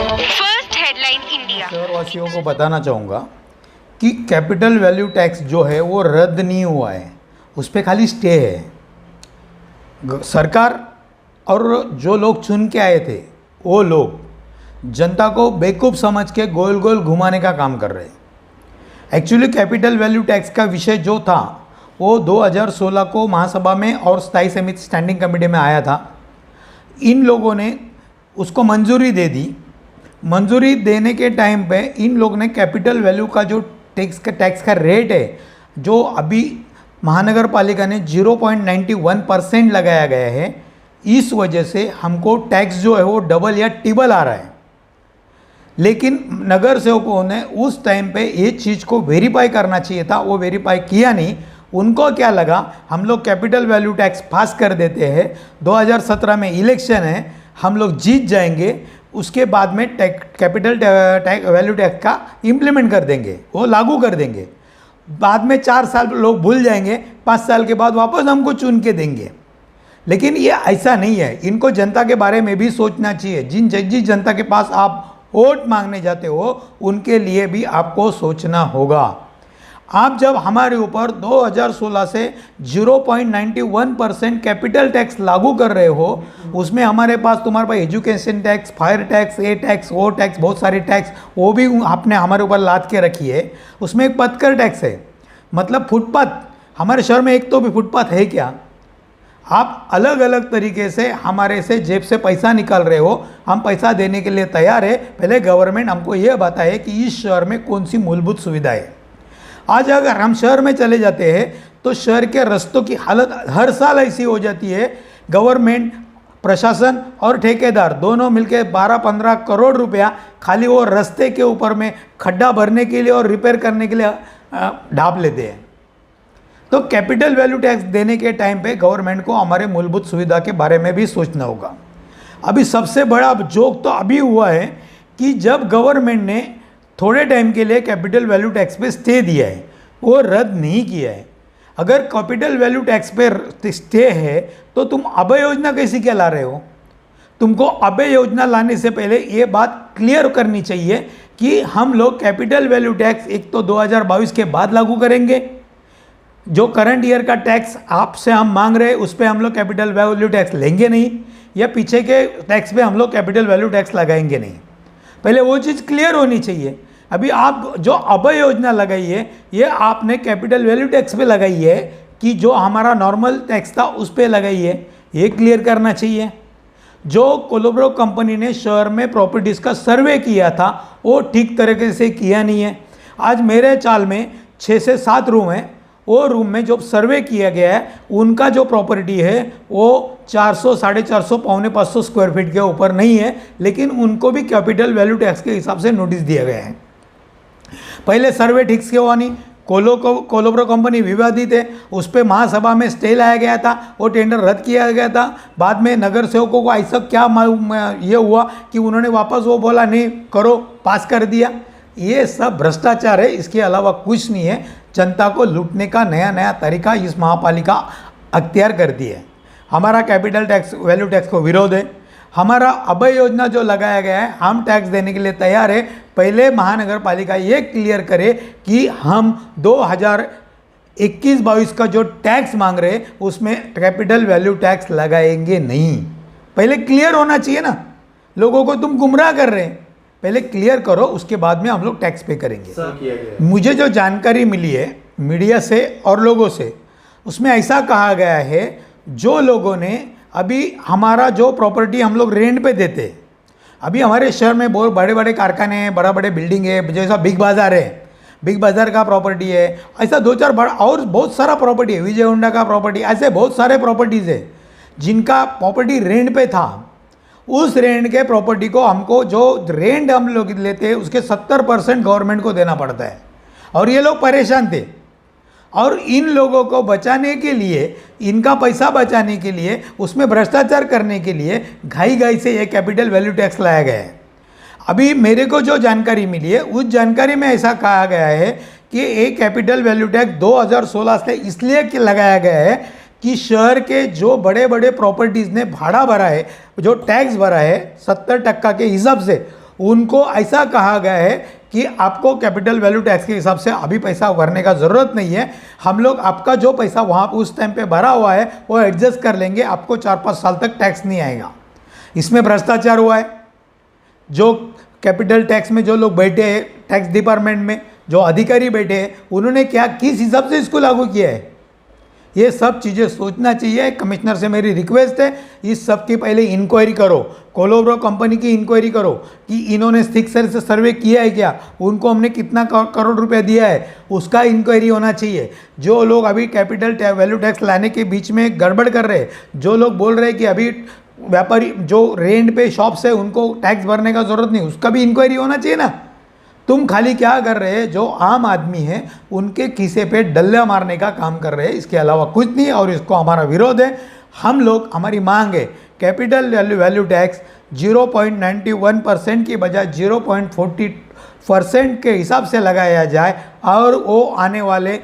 First headline India. शहरवासियों को बताना चाहूँगा कि कैपिटल वैल्यू टैक्स जो है वो रद्द नहीं हुआ है, उस पर खाली स्टे है। सरकार और जो लोग चुन के आए थे वो लोग जनता को बेवकूफ़ समझ के गोल गोल घुमाने का काम कर रहे हैं। एक्चुअली कैपिटल वैल्यू टैक्स का विषय जो था वो 2016 को महासभा में और स्थायी समिति स्टैंडिंग कमेटी में आया था। इन लोगों ने उसको मंजूरी दे दी। मंजूरी देने के टाइम पे इन लोग ने कैपिटल वैल्यू का जो टैक्स का रेट है जो अभी महानगर पालिका ने 0.91% लगाया गया है, इस वजह से हमको टैक्स जो है वो डबल या ट्रिपल आ रहा है। लेकिन नगर सेवकों ने उस टाइम पे ये चीज़ को वेरीफाई करना चाहिए था, वो वेरीफाई किया नहीं। उनको क्या लगा हम लोग कैपिटल वैल्यू टैक्स पास कर देते हैं, 2017 में इलेक्शन है, हम लोग जीत जाएंगे, उसके बाद में कैपिटल वैल्यू टैक्स का इम्प्लीमेंट कर देंगे, वो लागू कर देंगे। बाद में 4 साल लोग भूल जाएंगे, 5 साल के बाद वापस हमको चुन के देंगे। लेकिन ये ऐसा नहीं है। इनको जनता के बारे में भी सोचना चाहिए। जिस जनता के पास आप वोट मांगने जाते हो उनके लिए भी आपको सोचना होगा। आप जब हमारे ऊपर 2016 से 0.91% कैपिटल टैक्स लागू कर रहे हो, उसमें तुम्हारे पास एजुकेशन टैक्स, फायर टैक्स, ये टैक्स, वो टैक्स, बहुत सारे टैक्स वो भी आपने हमारे ऊपर लाद के रखी है। उसमें एक पथकर टैक्स है, मतलब फुटपाथ। हमारे शहर में एक तो भी फुटपाथ है क्या? आप अलग अलग तरीके से हमारे से जेब से पैसा निकाल रहे हो। हम पैसा देने के लिए तैयार है, पहले गवर्नमेंट हमको ये बताए कि इस शहर में कौन सी मूलभूत सुविधा है। आज अगर हम शहर में चले जाते हैं तो शहर के रास्तों की हालत हर साल ऐसी हो जाती है। गवर्नमेंट, प्रशासन और ठेकेदार दोनों मिलकर 12-15 करोड़ रुपया खाली वो रास्ते के ऊपर में खड्डा भरने के लिए और रिपेयर करने के लिए ढाप लेते हैं। तो कैपिटल वैल्यू टैक्स देने के टाइम पे गवर्नमेंट को हमारे मूलभूत सुविधा के बारे में भी सोचना होगा। अभी सबसे बड़ा जोक तो अभी हुआ है कि जब गवर्नमेंट ने थोड़े टाइम के लिए कैपिटल वैल्यू टैक्स पे स्टे दिया है, वो रद्द नहीं किया है। अगर कैपिटल वैल्यू टैक्स पे स्टे है तो तुम अभय योजना कैसी क्या ला रहे हो? तुमको अभय योजना लाने से पहले ये बात क्लियर करनी चाहिए कि हम लोग कैपिटल वैल्यू टैक्स एक तो 2022 के बाद लागू करेंगे। जो करंट ईयर का टैक्स आपसे हम मांग रहे हैं उस पर हम लोग कैपिटल वैल्यू टैक्स लेंगे नहीं, या पीछे के टैक्स पे हम लोग कैपिटल वैल्यू टैक्स लगाएंगे नहीं। पहले वो चीज़ क्लियर होनी चाहिए। अभी आप जो अभय योजना लगाई है ये आपने कैपिटल वैल्यू टैक्स पे लगाई है कि जो हमारा नॉर्मल टैक्स था उस पर लगाई है, ये क्लियर करना चाहिए। जो कोलोब्रो कंपनी ने शहर में प्रॉपर्टीज़ का सर्वे किया था वो ठीक तरीके से किया नहीं है। आज मेरे चाल में 6 से 7 रूम है, वो रूम में जो सर्वे किया गया है उनका जो प्रॉपर्टी है वो 400, 450, पौने 500 स्क्वायर फीट के ऊपर नहीं है, लेकिन उनको भी कैपिटल वैल्यू टैक्स के हिसाब से नोटिस दिया गया है। पहले सर्वे ठीक से हुआ नहीं, कोलोब्रो कंपनी विवादित है, उस पर महासभा में स्टे लाया गया था, वो टेंडर रद्द किया गया था। बाद में नगर सेवकों को ऐसा क्या ये हुआ कि उन्होंने वापस वो बोला नहीं करो, पास कर दिया। ये सब भ्रष्टाचार है, इसके अलावा कुछ नहीं है। जनता को लूटने का नया नया तरीका इस महापालिका अख्तियार करती है। हमारा कैपिटल टैक्स वैल्यू टैक्स को विरोध है। हमारा अभय योजना जो लगाया गया है हम टैक्स देने के लिए तैयार है। पहले महानगर पालिका ये क्लियर करे कि हम 2021-22 का जो टैक्स मांग रहे हैं उसमें कैपिटल वैल्यू टैक्स लगाएंगे नहीं। पहले क्लियर होना चाहिए ना, लोगों को तुम गुमराह कर रहे हैं। पहले क्लियर करो, उसके बाद में हम लोग टैक्स पे करेंगे। मुझे जो जानकारी मिली है मीडिया से और लोगों से, उसमें ऐसा कहा गया है जो लोगों ने अभी हमारा जो प्रॉपर्टी हम लोग रेंट पे देते, अभी हमारे शहर में बहुत बड़े बड़े कारखाने हैं, बड़ा बड़े बिल्डिंग है, जैसा बिग बाज़ार है, बिग बाज़ार का प्रॉपर्टी है, ऐसा 2-4 बड़ा और बहुत सारा प्रॉपर्टी है, विजय होंडा का प्रॉपर्टी, ऐसे बहुत सारे प्रॉपर्टीज़ है जिनका प्रॉपर्टी रेंट पे था। उस रेंट के प्रॉपर्टी को हमको जो रेंट हम लोग लेते हैं उसके 70% गवर्नमेंट को देना पड़ता है, और ये लोग परेशान थे। और इन लोगों को बचाने के लिए, इनका पैसा बचाने के लिए, उसमें भ्रष्टाचार करने के लिए घाई से ये कैपिटल वैल्यू टैक्स लाया गया है। अभी मेरे को जो जानकारी मिली है उस जानकारी में ऐसा कहा गया है कि ये कैपिटल वैल्यू टैक्स 2016 से इसलिए लगाया गया है कि शहर के जो बड़े बड़े प्रॉपर्टीज़ ने भाड़ा भरा है, जो टैक्स भरा है 70% के हिसाब से, उनको ऐसा कहा गया है कि आपको कैपिटल वैल्यू टैक्स के हिसाब से अभी पैसा भरने का ज़रूरत नहीं है, हम लोग आपका जो पैसा वहाँ उस टाइम पे भरा हुआ है वो एडजस्ट कर लेंगे, आपको 4-5 साल तक टैक्स नहीं आएगा। इसमें भ्रष्टाचार हुआ है। जो कैपिटल टैक्स में जो लोग बैठे हैं, टैक्स डिपार्टमेंट में जो अधिकारी बैठे हैं, उन्होंने क्या किस हिसाब से इसको लागू किया है, ये सब चीज़ें सोचना चाहिए। कमिश्नर से मेरी रिक्वेस्ट है, इस सब की पहले इंक्वायरी करो, कोलोब्रो कंपनी की इंक्वायरी करो कि इन्होंने ठीक से सर्वे किया है क्या, उनको हमने कितना करोड़ रुपया दिया है, उसका इंक्वायरी होना चाहिए। जो लोग अभी कैपिटल वैल्यू टैक्स लाने के बीच में गड़बड़ कर रहे हैं, जो लोग बोल रहे हैं कि अभी व्यापारी जो रेंट पे शॉप्स है उनको टैक्स भरने का ज़रूरत नहीं, उसका भी इंक्वायरी होना चाहिए ना। तुम खाली क्या कर रहे हैं, जो आम आदमी है उनके खीसे पे डल्ला मारने का काम कर रहे हैं, इसके अलावा कुछ नहीं। और इसको हमारा विरोध है। हम लोग, हमारी मांग है कैपिटल वैल्यू टैक्स 0.91% की बजाय 0.40% के हिसाब से लगाया जाए, और वो आने वाले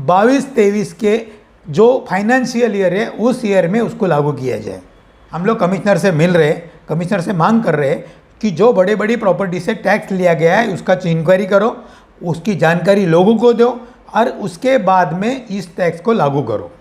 22-23 के जो फाइनेंशियल ईयर है उस ईयर में उसको लागू किया जाए। हम लोग कमिश्नर से मिल रहे, कमिश्नर से मांग कर रहे हैं कि जो बड़े बड़ी प्रॉपर्टी से टैक्स लिया गया है उसका इंक्वायरी करो, उसकी जानकारी लोगों को दो, और उसके बाद में इस टैक्स को लागू करो।